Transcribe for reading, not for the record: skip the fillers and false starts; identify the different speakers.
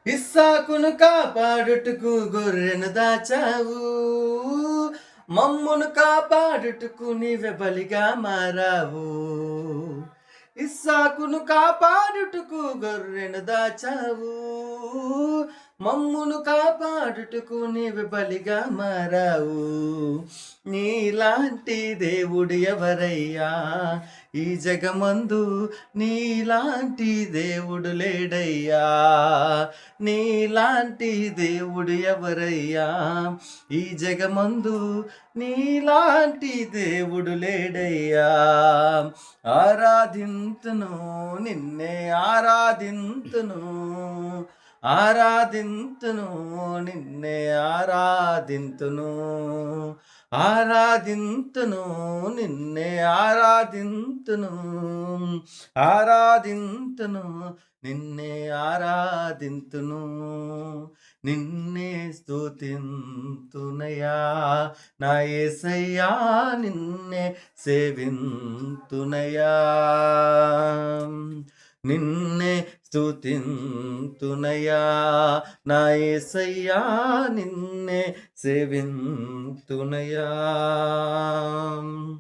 Speaker 1: ఇస్సాకును కాపాడుటకు గొర్రెను దాచావు, మమ్మును కాపాడుటకు నీవే బలిగా మారావు. ఇస్సాకును కాపాడుటకు గొర్రెను దాచావు, మమ్మును కాపాడుటకు నీవే బలిగా మారావు. నీలాంటి దేవుడు ఎవరయ్యా ఈ జగమందు, నీలాంటి దేవుడు లేడయ్యా. నీలాంటి దేవుడు ఎవరయ్యా ఈ జగమందు, నీలాంటి దేవుడు లేడయ్యా. ఆరాధింతును నిన్నే ఆరాధింతును, ఆరాధింతును నిన్నే ఆరాధింతును, ఆరాధింతును నిన్నే ఆరాధింతును, ఆరాధింతును నిన్నే ఆరాధింతును. నిన్నే స్తుతింతునయా నా యేసయ్యా, నిన్నే సేవింతునయా. నిన్నే స్తుతింతునయా నా యేసయ్యా, నిన్నే సేవింతునయా.